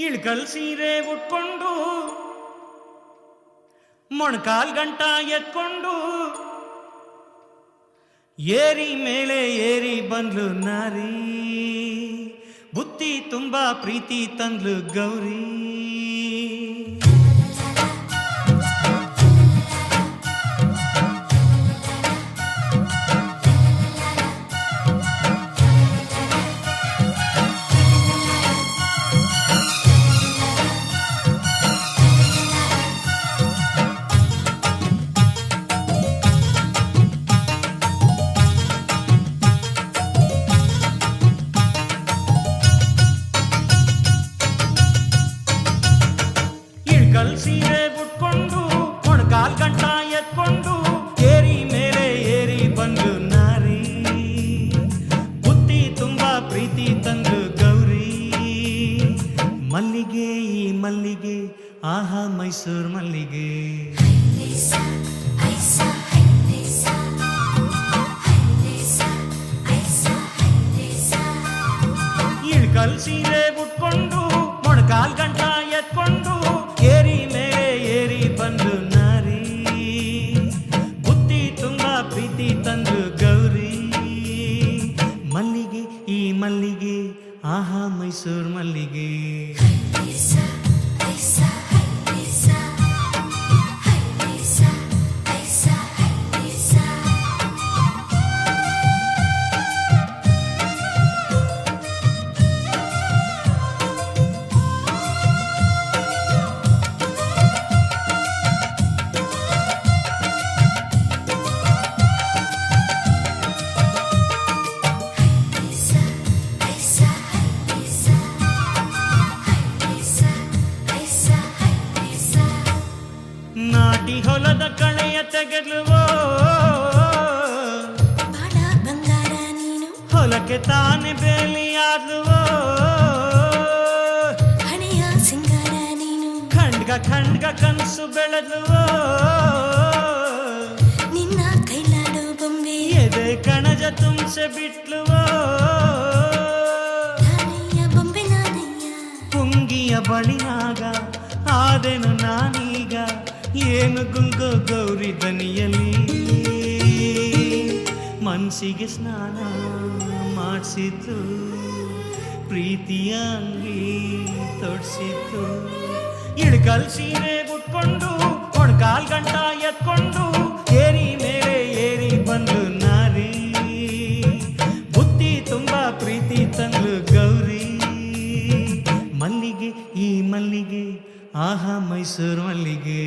ಇಳ್ಕಲ್ ಸೀರೆ ಉಟ್ಕೊಂಡು ಮೊಣಕಾಲ್ ಗಂಟ ಎತ್ಕೊಂಡು ಏರಿ ಮೇಲೆ ಏರಿ ಬಂದ್ಲು ನಾರಿ, ಬುತ್ತಿ ತುಂಬಾ ಪ್ರೀತಿ ತಂದ್ಲು ಗೌರಿ. ಇಳ್ಕಲ್ ಸೀರೆ ಉಟ್ಕೊಂಡು ಮೊಣಕಾಲ್ ಗಂಟ ಎತ್ಕೊಂಡು ಏರಿ ಮೇಲೆ ಏರಿ ಬಂದು ನಾರಿ, ಬುತ್ತಿ ತುಂಬಾ ಪ್ರೀತಿ ತಂದು ಗೌರಿ. ಮಲ್ಲಿಗೆ ಈ ಮಲ್ಲಿಗೆ ಆಹಾ ಮೈಸೂರು ಮಲ್ಲಿಗೆ. ಇಳ್ಕಲ್ ಸೀರೆ ಉಟ್ಕೊಂಡು ಮೊಣಕಾಲ್ ಗಂಟ ಎತ್ಕೊಂಡು ಏರಿ ಮೇಲೆ ಏರಿ ಬಂದು ನಾರಿ, ಬುತ್ತಿ ತುಂಬಾ ಪ್ರೀತಿ ತಂದು ಗೌರಿ. ಮಲ್ಲಿಗೆ ಈ ಮಲ್ಲಿಗೆ ಆಹಾ ಮೈಸೂರು ಮಲ್ಲಿಗೆ. ನಾಟಿ ಹೊಲದ ಕಳೆಯ ತೆಗೆದುವೋ ಬಂಗಾರ ನೀನು, ಹೊಲಕ್ಕೆ ತಾನೆ ಬೇಲಿಯಾದುವೋ ಹಣೆಯ ಸಿಂಗಾರ ನೀನು, ಖಂಡ್ಗ ಖಂಡ್ಗ ಕನಸು ಬೆಳೆದುವೋ ನಿನ್ನ ಕೈಲಾಡೋ ಬೊಂಬೆ ಎದೆ ಕಣಜ ತುಂಬಿಸಿ ಬಿಟ್ಲುವೋ ನಾನಯ್ಯ ಬೊಂಬೆ ನಾನಯ್ಯ. ಪುಂಗಿಯ ಬಳಿಯಾಗ ಆದೆನು ನಾನೀಗ, ಏನು ಗುಂಗೋ ಗೌರಿ ದನಿಯಲ್ಲಿ. ಮನಸ್ಸಿಗೆ ಸ್ನಾನ ಮಾಡಿಸಿದ್ದು, ಪ್ರೀತಿಯ ಅಂಗಿ ತೊಡ್ಸಿದ್ದು. ಇಳ್ಕಲ್ ಸೀರೆ ಉಟ್ಕೊಂಡು ಮೊಣಕಾಲ್ ಗಂಟ ಎತ್ಕೊಂಡು ಏರಿ ಮೇಲೆ ಏರಿ ಬಂದು ನಾರಿ, ಬುತ್ತಿ ತುಂಬಾ ಪ್ರೀತಿ ತಂದ್ಲು ಗೌರಿ. ಮಲ್ಲಿಗೆ ಈ ಮಲ್ಲಿಗೆ ಆಹಾ ಮೈಸೂರು ಮಲ್ಲಿಗೆ.